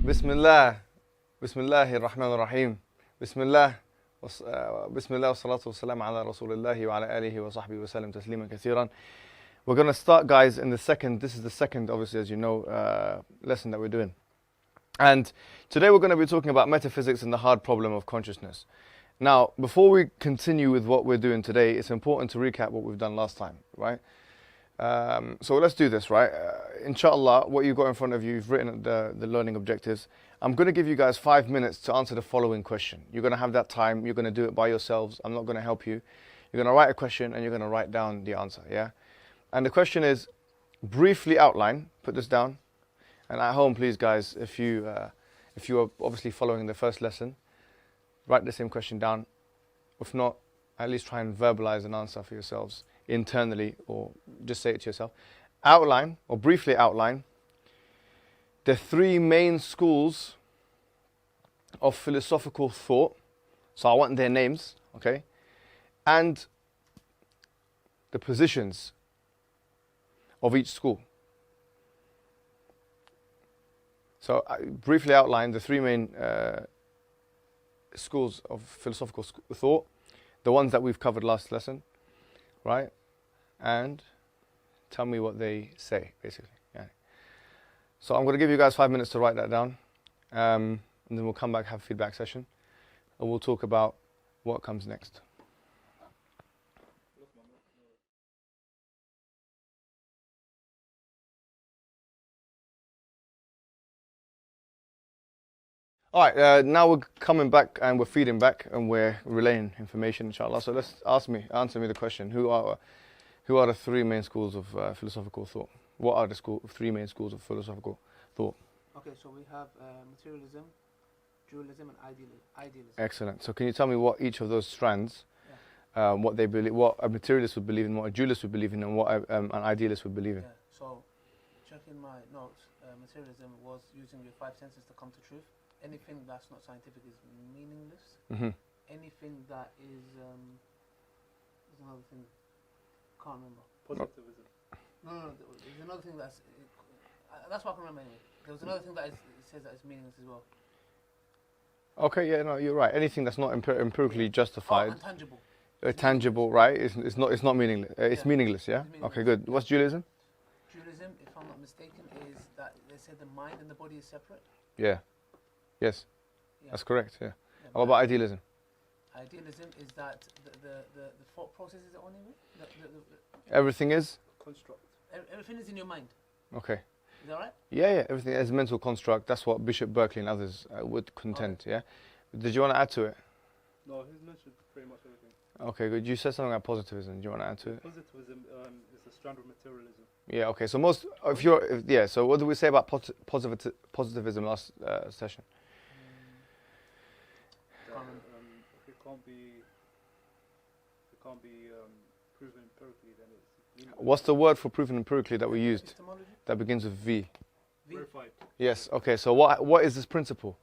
Bismillah, Bismillahir Rahmanir Rahim, Bismillah, Bismillah, salatu wassalam ala Rasulillahi wa ala alihi wa sahbihi wa sallam tasliman kathiran. We're going to start, guys, in this is the second, obviously, as you know, lesson that we're doing. And today we're going to be talking about metaphysics and the hard problem of consciousness. Now, before we continue with what we're doing today, it's important to recap what we've done last time, right? So let's do this, right? Inshallah, what you've got in front of you, you've written the learning objectives. I'm going to give you guys 5 minutes to answer the following question. You're going to have that time. You're going to do it by yourselves. I'm not going to help you. You're going to write a question and you're going to write down the answer, yeah? And the question is, briefly outline, put this down. And at home, please, guys, if you are obviously following the first lesson, write the same question down. If not, at least try and verbalize an answer for yourselves internally, or just say it to yourself. Outline, or briefly outline, the three main schools of philosophical thought. So I want their names, okay? And the positions of each school. So I briefly outline the three main schools of philosophical thought, the ones that we've covered last lesson, right? And tell me what they say, basically. Yeah. So I'm going to give you guys 5 minutes to write that down, and then we'll come back, have a feedback session, and we'll talk about what comes next. All right, now we're coming back and we're feeding back and we're relaying information, inshallah. So let's answer me the question: Who are the three main schools of philosophical thought? What are the three main schools of philosophical thought? Okay, so we have materialism, dualism, and idealism. Excellent. So can you tell me what each of those strands, what they believe, what a materialist would believe in, what a dualist would believe in, and what an idealist would believe in? Yeah. So, checking my notes, materialism was using your five senses to come to truth. Anything that's not scientific is meaningless. Mm-hmm. Anything that is there's another thing, can't remember. Positivism. No, there's another thing that's what I can remember anyway. There was another thing that it says that it's meaningless as well. Okay, yeah, no, you're right. Anything that's not empirically justified, intangible. Tangible, right? It's not meaningless. It's meaningless, yeah. It's meaningless. Okay, good. What's dualism? Dualism, if I'm not mistaken, is that they say the mind and the body is separate. Yeah. Yes. Yeah. That's correct. Yeah. What about idealism? Idealism is that the thought process is the only way. Everything is? Construct. Everything is in your mind. Okay. Is that right? Yeah. Everything is a mental construct. That's what Bishop Berkeley and others would contend. Yeah. Did you want to add to it? No, he's mentioned pretty much everything. Okay, good. You said something about positivism. Do you want to add to it? Positivism is a strand of materialism. Yeah. Okay. So so what did we say about positivism last session? It can't be proven empirically, then it's meaningless. What's the word for proven empirically that we used? Epistemology? That begins with V. Verified. Yes. Okay. So what is this principle?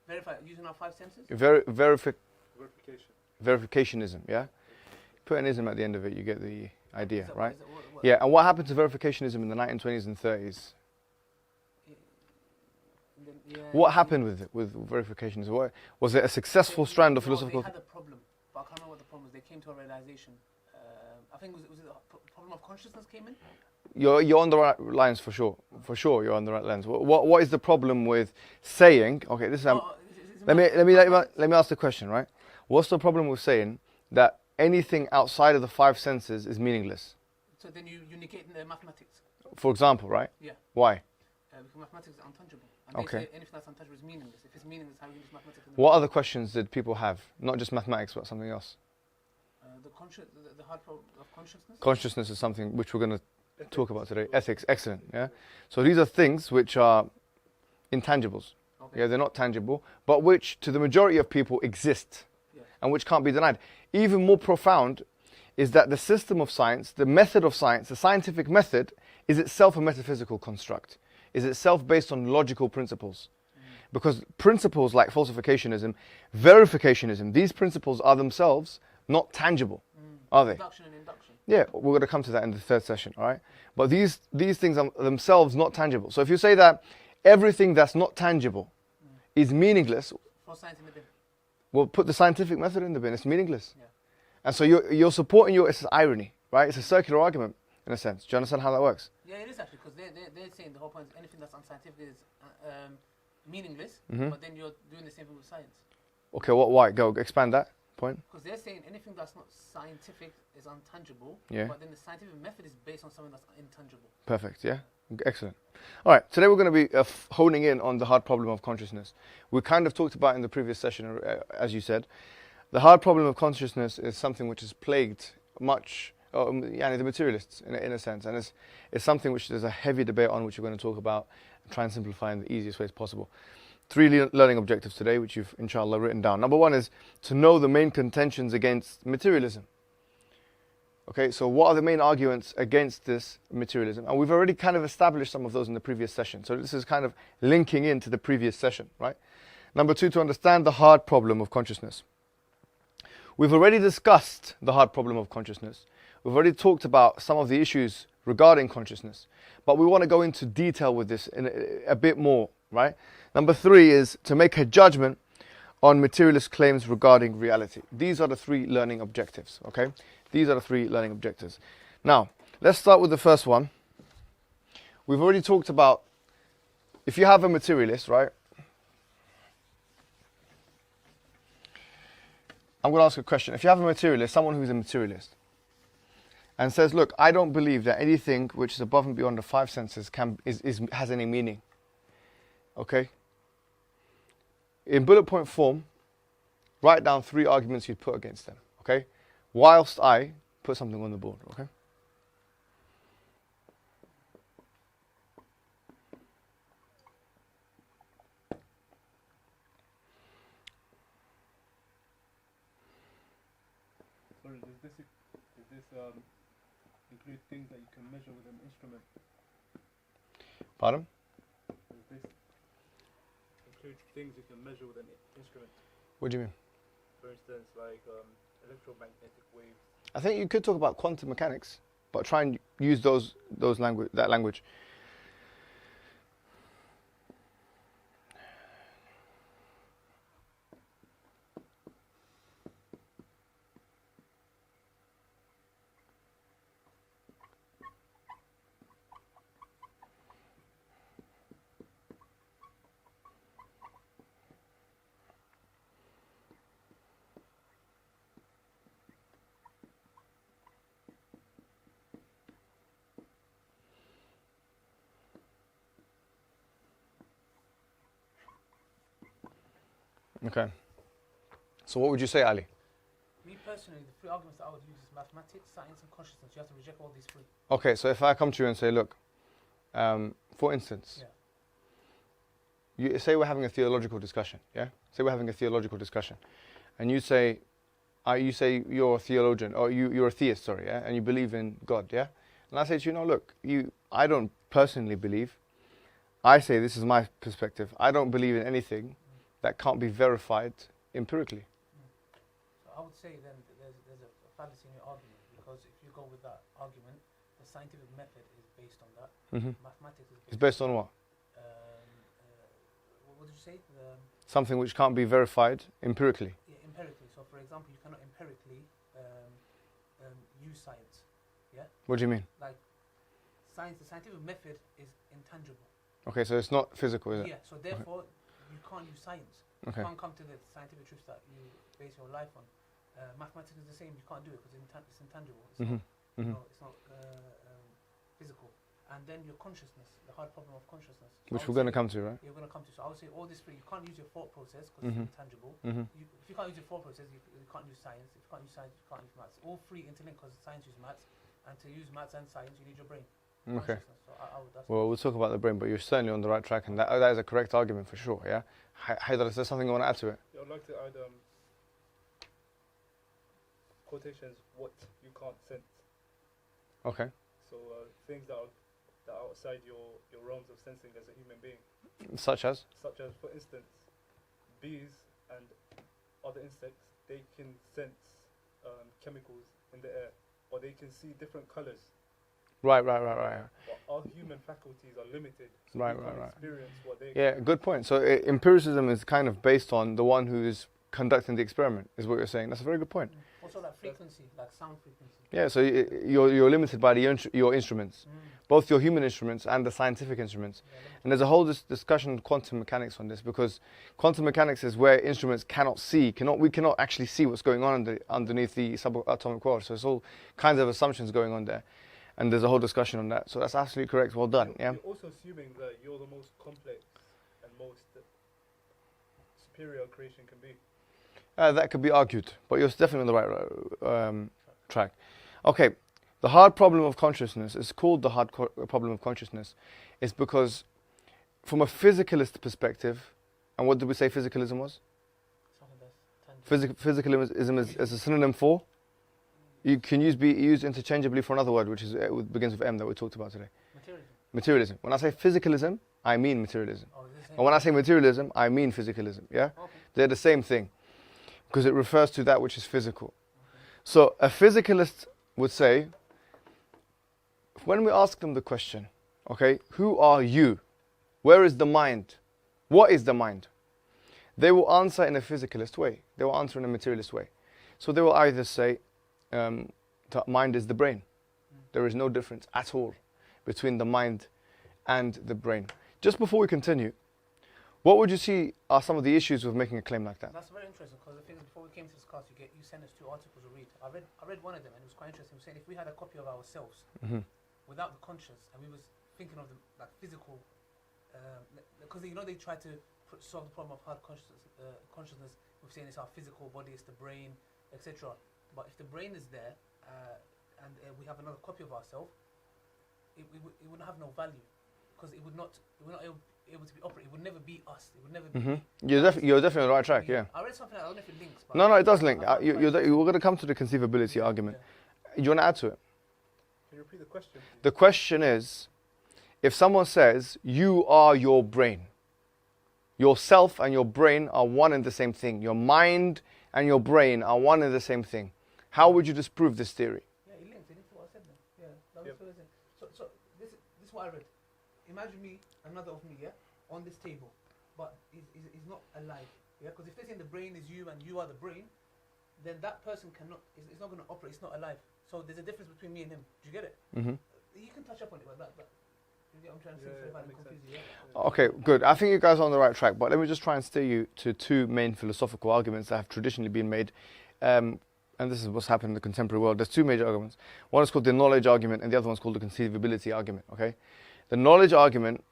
Verified using our five senses. Verification. Verificationism. Yeah. Put an ism at the end of it, you get the idea, right? What? Yeah. And what happened to verificationism in the 1920s and 30s? What happened with verificationism? Was it a successful strand of philosophical? They had a problem, but I can't remember what the problem was. They came to a realization. I think was it the problem of consciousness came in? You're on the right lines for sure. For sure, you're on the right lines. What is the problem with saying? Okay, this is. Let me ask the question, right? What's the problem with saying that anything outside of the five senses is meaningless? So then you negate the mathematics. For example, right? Yeah. Why? Because mathematics is untangible. And Okay. they say anything that's untangible is meaningless. If it's meaningless, how do you use mathematics? What other questions did people have? Not just mathematics, but something else. The hard problem of consciousness. Consciousness is something which we're going to talk about today. Ethics, excellent. Yeah. So these are things which are intangibles. Okay. Yeah, they're not tangible, but which to the majority of people exist, and which can't be denied. Even more profound is that the system of science, the method of science, the scientific method, is itself a metaphysical construct. Is itself based on logical principles. Because principles like falsificationism, verificationism, these principles are themselves not tangible, are they? Deduction and induction. Yeah, we're going to come to that in the third session, all right? But these things are themselves not tangible. So if you say that everything that's not tangible is meaningless, For science in the bin. well, put the scientific method in the bin. It's meaningless. Yeah. And so you're supporting it's irony, right? It's a circular argument in a sense. Do you understand how that works? Yeah, it is actually, because they're saying the whole point is anything that's unscientific is meaningless, Mhm. but then you're doing the same thing with science. Okay, why? Go expand that point. Because they're saying anything that's not scientific is untangible, Yeah. but then the scientific method is based on something that's intangible. Perfect, yeah? Excellent. All right, today we're going to be honing in on the hard problem of consciousness. We kind of talked about in the previous session, as you said. The hard problem of consciousness is something which has plagued much, the materialists in a sense, and it's something which there's a heavy debate on, which we're going to talk about and try and simplify in the easiest ways possible. 3 learning objectives today, which you've, inshallah, written down. Number 1 is to know the main contentions against materialism. Okay, so what are the main arguments against this materialism? And we've already kind of established some of those in the previous session. So this is kind of linking into the previous session, right? Number 2, to understand the hard problem of consciousness. We've already discussed the hard problem of consciousness. We've already talked about some of the issues regarding consciousness. But we want to go into detail with this in a bit more, right? Number 3 is to make a judgment on materialist claims regarding reality. These are the 3 learning objectives, okay? These are the 3 learning objectives. Now, let's start with the first one. We've already talked about, if you have a materialist, right? I'm going to ask a question. If you have a materialist, someone who's a materialist, and says, look, I don't believe that anything which is above and beyond the 5 senses has any meaning, okay? In bullet point form, write down 3 arguments you'd put against them, okay? Whilst I put something on the board, okay? Sorry, does this include things that you can measure with an instrument? Pardon? Does this include things you can measure with an instrument? What do you mean? For instance, like electromagnetic waves. I think you could talk about quantum mechanics, but try and use that language. Okay. So what would you say, Ali? Me personally, the 3 arguments that I would use is mathematics, science, and consciousness. You have to reject all these 3. Okay, so if I come to you and say, look, for instance, you say we're having a theological discussion, yeah? Say we're having a theological discussion, and you say you're a theologian, or you're a theist, sorry, yeah? And you believe in God, yeah? And I say to you, no, look, I don't personally believe. I say, this is my perspective, I don't believe in anything that can't be verified empirically. So I would say then there's a fallacy in your argument, because if you go with that argument, the scientific method is based on that. Mm-hmm. Mathematics is It's based on what? what did you say? Something which can't be verified empirically. Yeah, empirically. So for example, you cannot empirically use science. Yeah? What do you mean? Like science, the scientific method is intangible. Okay, so it's not physical, is it? Yeah, so therefore you can't use science. Okay. You can't come to the scientific truth that you base your life on. Mathematics is the same. You can't do it because it's intangible. It's Mm-hmm. not, Mm-hmm. no, it's not physical. And then your consciousness, the hard problem of consciousness. So Which I we're would going to say come to, right? You're going to come to. So I would say all these 3. You can't use your thought process because Mhm. it's intangible. Mm-hmm. If you can't use your thought process, you can't use science. If you can't use science, you can't use maths. All 3 interlinked because science uses maths, and to use maths and science, you need your brain. Okay. Consciousness. So that's Well, we'll talk about the brain, but you're certainly on the right track, and that is a correct argument for sure, yeah? Haidar, is there something you want to add to it? Yeah, I'd like to add quotations, what you can't sense. Okay. So things that are outside your realms of sensing as a human being. Such as? Such as, for instance, bees and other insects, they can sense chemicals in the air, or they can see different colors. Right. But our human faculties are limited. So Right, we right, can't right. experience what they Yeah, good point. So empiricism is kind of based on the one who is conducting the experiment, is what you're saying. That's a very good point. Also, like frequency, like sound frequency. Yeah, so you're limited by your instruments, both your human instruments and the scientific instruments. And there's a whole discussion on quantum mechanics on this, because quantum mechanics is where instruments cannot see, we cannot actually see what's going on underneath the subatomic world. So it's all kinds of assumptions going on there. And there's a whole discussion on that. So that's absolutely correct. Well done. Yeah. You're also assuming that you're the most complex and most superior creation can be. That could be argued, but you're definitely on the right track. Okay, the hard problem of consciousness is called the hard problem of consciousness. It's because, from a physicalist perspective, and what did we say physicalism was? Something that's tangible. Physicalism is a synonym for? You can be used interchangeably for another word, which is begins with M, that we talked about today. Materialism. Materialism. When I say physicalism, I mean materialism. Oh, is it the same? And when I say materialism, I mean physicalism. Yeah, Okay. they're the same thing, because it refers to that which is physical. So a physicalist would say, when we ask them the question, okay, who are you? Where is the mind? What is the mind? They will answer in a physicalist way. They will answer in a materialist way. So they will either say, the mind is the brain. There is no difference at all between the mind and the brain. Just before we continue, what would you see are some of the issues with making a claim like that? That's very interesting, because the thing is, before we came to this class, you sent us 2 articles to read. I read one of them, and it was quite interesting. It was saying if we had a copy of ourselves without the conscious, and we was thinking of the like physical, because they try to solve the problem of hard consciousness with saying it's our physical body, it's the brain, etc. But if the brain is there, and we have another copy of ourselves, it would have no value, because it would not able to be operated. It would never be us. It would never be. You're definitely on the right track. Yeah. I read something. I don't know if it links. But No, it does link. We're going to come to the conceivability argument. Do you want to add to it? Can you repeat the question, please? The question is, if someone says you are your brain, yourself and your brain are one and the same thing. Your mind and your brain are one and the same thing. How would you disprove this theory? Yeah, it links. It links to what I said then. Yeah, that was what I said. So this is what I read. Imagine me, another of me, yeah, on this table, but is not alive. Yeah, because if they're saying the brain is you and you are the brain, then that person cannot. It's not going to operate. It's not alive. So there's a difference between me and him. Do you get it? You can touch up on it, but you get what I'm trying to say. So if I don't confuse you, yeah. Okay, good. I think you guys are on the right track, but let me just try and steer you to 2 main philosophical arguments that have traditionally been made. And this is what's happened in the contemporary world. There's 2 major arguments. One is called the knowledge argument, and the other one's called the conceivability argument. Okay, the knowledge argument,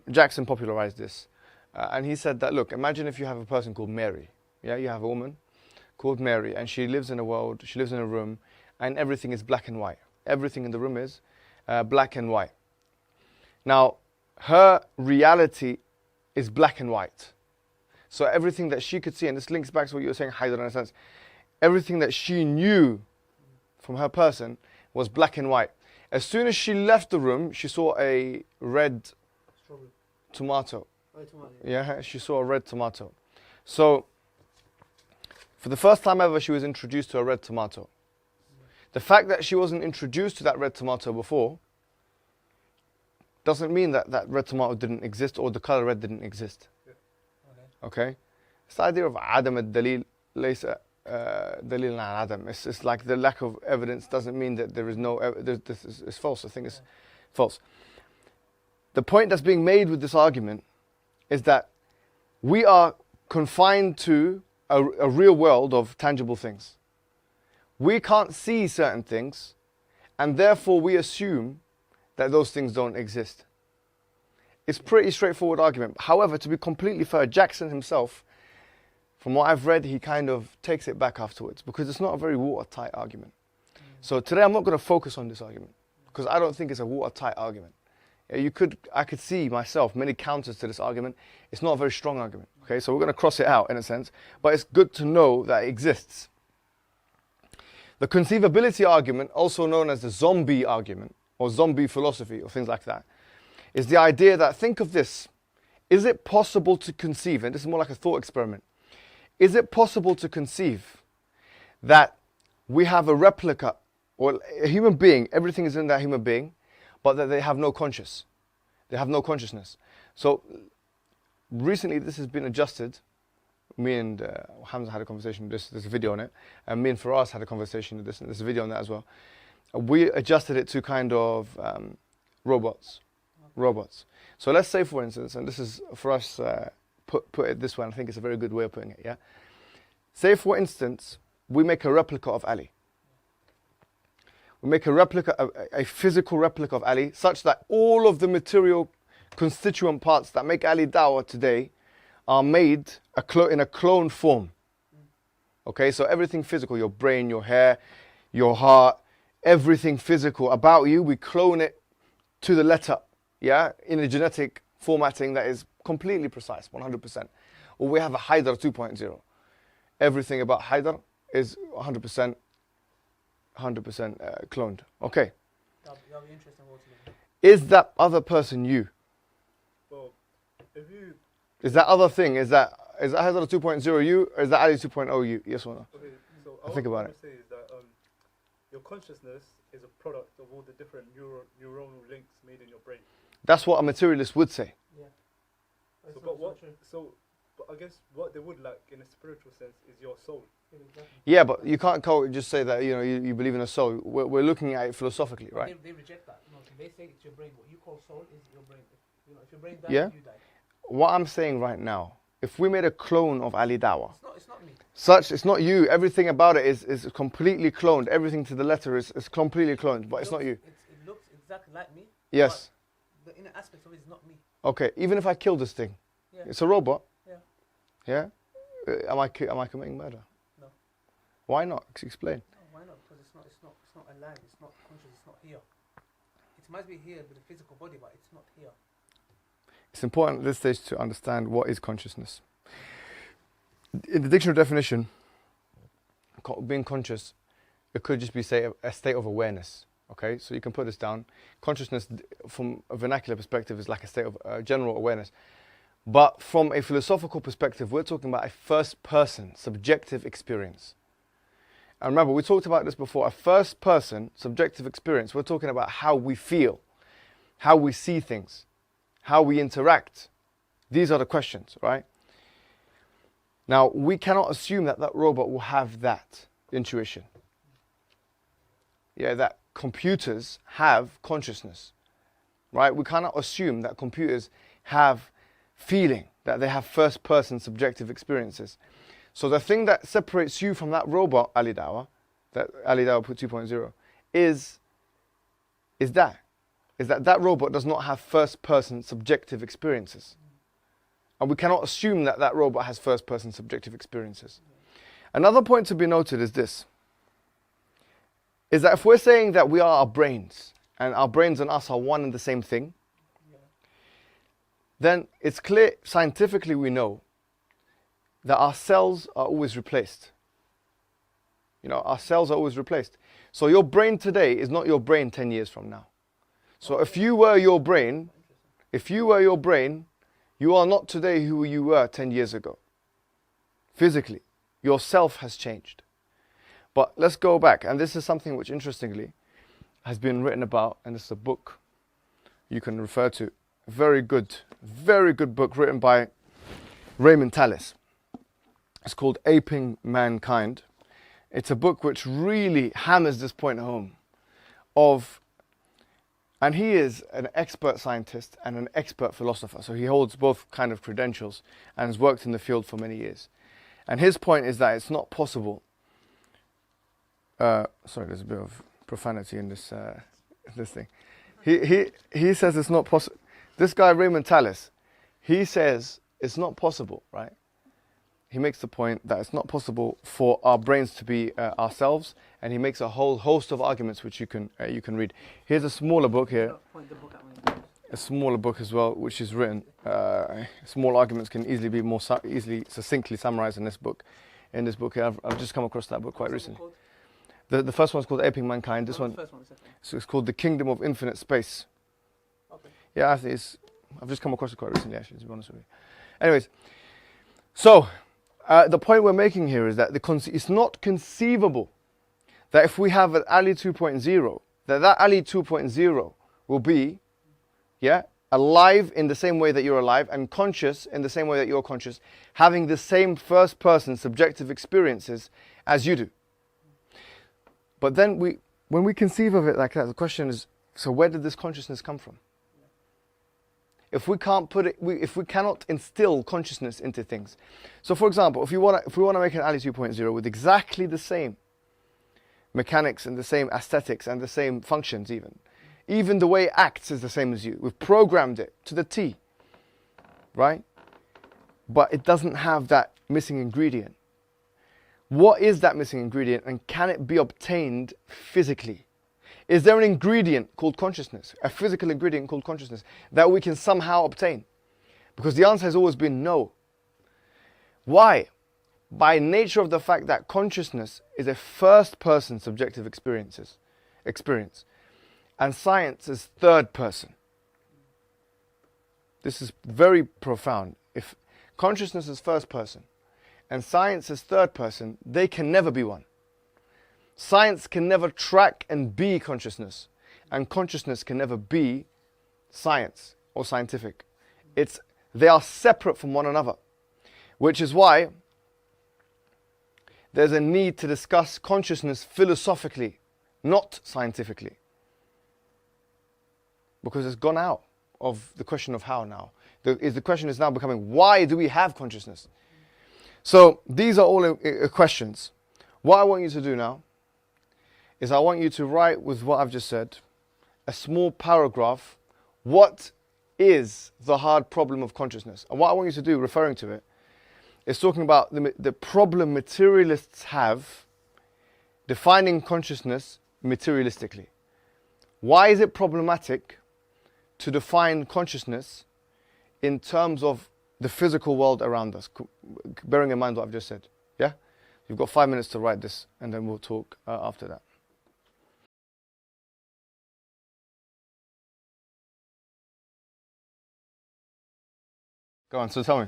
Jackson popularized this, and he said that, look, imagine if you have a person called Mary. Yeah, you have a woman called Mary, and she lives in a world. She lives in a room, and everything is black and white. Everything in the room is black and white. Now, her reality is black and white. So everything that she could see, and this links back to what you were saying, Haider, in a sense, everything that she knew from her person was black and white. As soon as she left the room, she saw a red Strawberry. tomato. Oh, tomato. Yeah, she saw a red tomato. So, for the first time ever, she was introduced to a red tomato. The fact that she wasn't introduced to that red tomato before doesn't mean that that red tomato didn't exist or the color red didn't exist. Okay? It's the idea of Adam al-Dalil, laysa dalil na Adam. It's like the lack of evidence doesn't mean that there is no this is false. I think it's false. The point that's being made with this argument is that we are confined to a real world of tangible things. We can't see certain things, and therefore we assume that those things don't exist. It's pretty straightforward argument. However, to be completely fair, Jackson himself, from what I've read, he kind of takes it back afterwards, because it's not a very watertight argument. So today I'm not going to focus on this argument, because I don't think it's a watertight argument. I could see myself many counters to this argument. It's not a very strong argument. Okay, so we're going to cross it out in a sense, but it's good to know that it exists. The conceivability argument, also known as the zombie argument, or zombie philosophy, or things like that, is the idea that, think of this, is it possible to conceive, and this is more like a thought experiment, is it possible to conceive that we have a replica, or a human being, everything is in that human being, but that they have no conscious. They have no consciousness. So recently this has been adjusted. Me and Hamza had a conversation, there's a video on it, and me and Faraz had a conversation, there's a video on that as well. We adjusted it to kind of robots. So let's say, for instance, and this is for us, put it this way, and I think it's a very good way of putting it, yeah? Say, for instance, we make a replica of Ali. We make a replica, a physical replica of Ali, such that all of the material constituent parts that make Ali Dawah today are made in a cloned form. Okay, so everything physical, your brain, your hair, your heart, everything physical about you, we clone it to the letter, yeah, in a genetic formatting that is completely precise, 100%. Or we have a Haidar 2.0. Everything about Haidar is 100% cloned. Okay. That'll be interesting. Is that other person you? Well, if you... Is that other thing, is that Haidar 2.0 you, or is that Ali 2.0 you? Yes or no? Okay, so Think about it. What I say is that your consciousness is a product of all the different neuronal links made in your brain. That's what a materialist would say. Yeah. So, but I guess what they would like in a spiritual sense is your soul. Yeah, exactly. Yeah, but you can't just say that, you know, you believe in a soul. We're looking at it philosophically, right? They reject that. No, they say it's your brain. What you call soul is your brain. If your brain dies, Yeah. you die. What I'm saying right now, if we made a clone of Ali Dawah, It's not me. it's not you. Everything about it is completely cloned. Everything to the letter is completely cloned, but it's not you. It looks exactly like me. Yes. But the inner aspect of it is not me. Okay. Even if I kill this thing, Yeah. it's a robot. Yeah. Yeah. Am I committing murder? No. Why not? Explain. No, why not? Because it's not alive. It's not conscious. It's not here. It might be here with the physical body, but it's not here. It's important at this stage to understand what is consciousness. In the dictionary definition, being conscious, it could just be, say, a state of awareness. Okay, so you can put this down. Consciousness, from a vernacular perspective, is like a state of general awareness. But from a philosophical perspective, we're talking about a first-person, subjective experience. And remember, we talked about this before, a first-person, subjective experience. We're talking about how we feel, how we see things, how we interact. These are the questions, right? Now, we cannot assume that that robot will have that intuition. Yeah, that computers have consciousness, right? We cannot assume that computers have feeling, that they have first-person subjective experiences. So the thing that separates you from that robot, Ali Dawah, that Ali Dawah 2.0, is that robot does not have first-person subjective experiences. And we cannot assume that that robot has first-person subjective experiences. Another point to be noted is this, is that if we're saying that we are our brains, and our brains and us are one and the same thing, then it's clear, scientifically we know, that our cells are always replaced. You know, our cells are always replaced. So your brain today is not your brain 10 years from now. So if you were your brain, you are not today who you were 10 years ago. Physically, yourself has changed. But let's go back, and this is something which interestingly has been written about, and it's a book you can refer to. Very good book written by Raymond Tallis. It's called Aping Mankind. It's a book which really hammers this point home and he is an expert scientist and an expert philosopher, so he holds both kind of credentials and has worked in the field for many years. And his point is that it's not possible. Sorry, there's a bit of profanity in this thing. He says it's not possible. This guy Raymond Tallis, he says it's not possible, right? He makes the point that it's not possible for our brains to be ourselves, and he makes a whole host of arguments which you can read. Here's a smaller book here, a smaller book as well, which is written. Small arguments can easily be more easily succinctly summarized in this book. In this book here, I've just come across that book quite recently. The first one's called Aping Mankind. This one, so it's called The Kingdom of Infinite Space. Okay. Yeah, I think I've just come across it quite recently, actually, to be honest with you. Anyways, so the point we're making here is that it's not conceivable that if we have an Ali 2.0, that Ali 2.0 will be, yeah, alive in the same way that you're alive and conscious in the same way that you're conscious, having the same first person subjective experiences as you do. But then when we conceive of it like that, the question is, so where did this consciousness come from? If we can't put it, if we cannot instill consciousness into things. So for example, if we want to make an Ali 2.0 with exactly the same mechanics and the same aesthetics and the same functions even the way it acts is the same as you. We've programmed it to the T, right? But it doesn't have that missing ingredient. What is that missing ingredient, and can it be obtained physically? Is there an ingredient called consciousness, a physical ingredient called consciousness, that we can somehow obtain? Because the answer has always been no. Why? By nature of the fact that consciousness is a first-person subjective experience, and science is third person. This is very profound. If consciousness is first person and science is third person, they can never be one. Science can never track and be consciousness, and consciousness can never be science or scientific. They are separate from one another, which is why there's a need to discuss consciousness philosophically, not scientifically. Because it's gone out of the question of how now. The question is now becoming, why do we have consciousness? So these are all questions. What I want you to do now is I want you to write with what I've just said, a small paragraph, what is the hard problem of consciousness? And what I want you to do, referring to it, is talking about the problem materialists have defining consciousness materialistically. Why is it problematic to define consciousness in terms of the physical world around us, bearing in mind what I've just said? Yeah? You've got 5 minutes to write this, and then we'll talk after that. Go on, so tell me.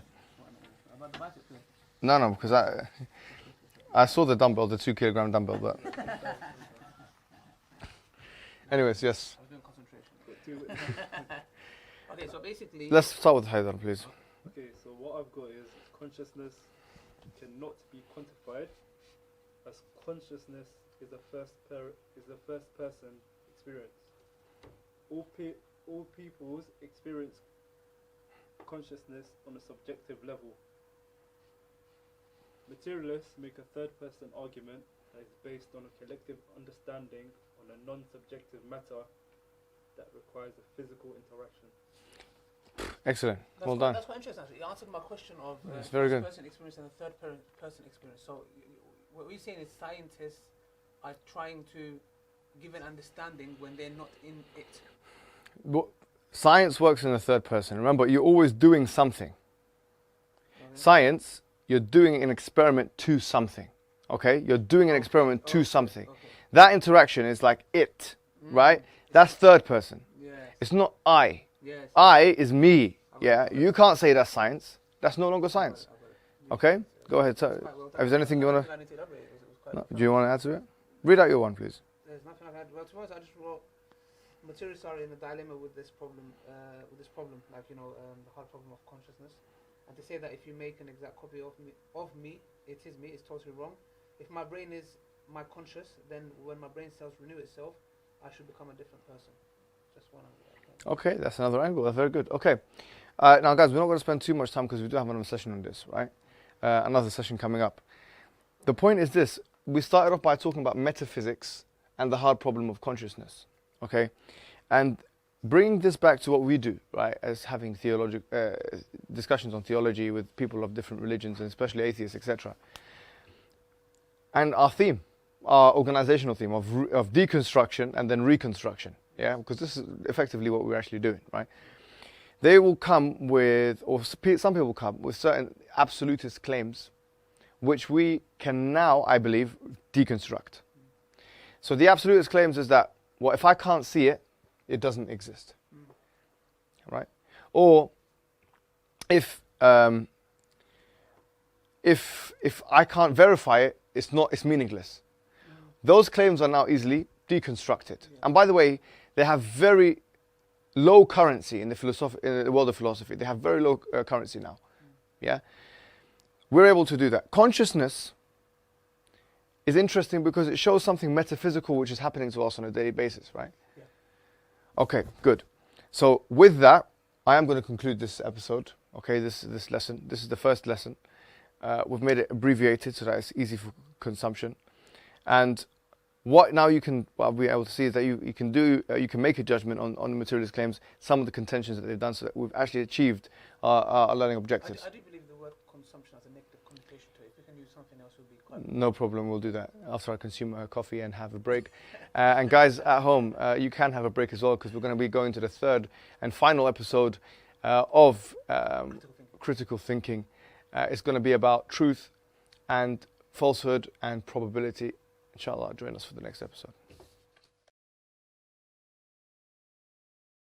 About the bicep thing. No, because I saw the dumbbell, the 2 kilogram dumbbell, but... Anyways, yes. I was doing concentration. Okay, so basically... Let's start with Haidar, please. Okay, so what I've got is consciousness cannot be quantified, as consciousness is a first person experience. All peoples experience consciousness on a subjective level. Materialists make a third person argument that is based on a collective understanding on a non-subjective matter that requires a physical interaction. Excellent. Well done. That's quite interesting, actually. You answered my question of It's very good. first person experience and the third person experience. So what we're saying is scientists are trying to give an understanding when they're not in it. Well, science works in the third person. Remember, you're always doing something. Science, you're doing an experiment to something. Okay? You're doing an experiment to something. Okay. That interaction is like it, right? That's third person. Yes. It's not I. Yes. I is me. Yeah? You can't say that's science. That's no longer science. Okay? Go ahead. So, if there's anything you want to... Do you want to add to it? Read out your one, please. There's nothing I've had. Well, to be honest, I just wrote materialists are in a dilemma with this problem, like, the hard problem of consciousness. And to say that if you make an exact copy of me, it is me, it's totally wrong. If my brain is my conscious, then when my brain cells renew itself, I should become a different person. Just one angle. Okay, that's another angle. That's very good. Okay. Now, guys, we're not going to spend too much time because we do have another session on this, right? Another session coming up. The point is this. We started off by talking about metaphysics and the hard problem of consciousness, okay? And bringing this back to what we do, right, as having discussions on theology with people of different religions, and especially atheists, etc. And our theme, our organizational theme of deconstruction and then reconstruction, yeah? Because this is effectively what we're actually doing, right? They will come with, or some people come with certain absolutist claims which we can now, I believe, deconstruct. So the absolutist claims is that, well, if I can't see it, it doesn't exist, right? Or if I can't verify it, it's meaningless. Those claims are now easily deconstructed. And by the way, they have very low currency in the world of philosophy. They have very low currency now. Yeah, we're able to do that. Consciousness is interesting because it shows something metaphysical which is happening to us on a daily basis, right? Yeah. Okay, good. So with that, I am going to conclude this episode. Okay, this lesson. This is the first lesson. We've made it abbreviated so that it's easy for consumption. And what now you can be able to see is that you can make a judgment on the materialist claims, some of the contentions that they've done, so that we've actually achieved our learning objectives. I do believe the word consumption has a negative connotation to it. If we can use something else, it would be quite. No problem, we'll do that after I consume coffee and have a break. And guys at home, you can have a break as well, because we're going to be going to the third and final episode of critical thinking. It's going to be about truth and falsehood and probability. Inshallah, join us for the next episode.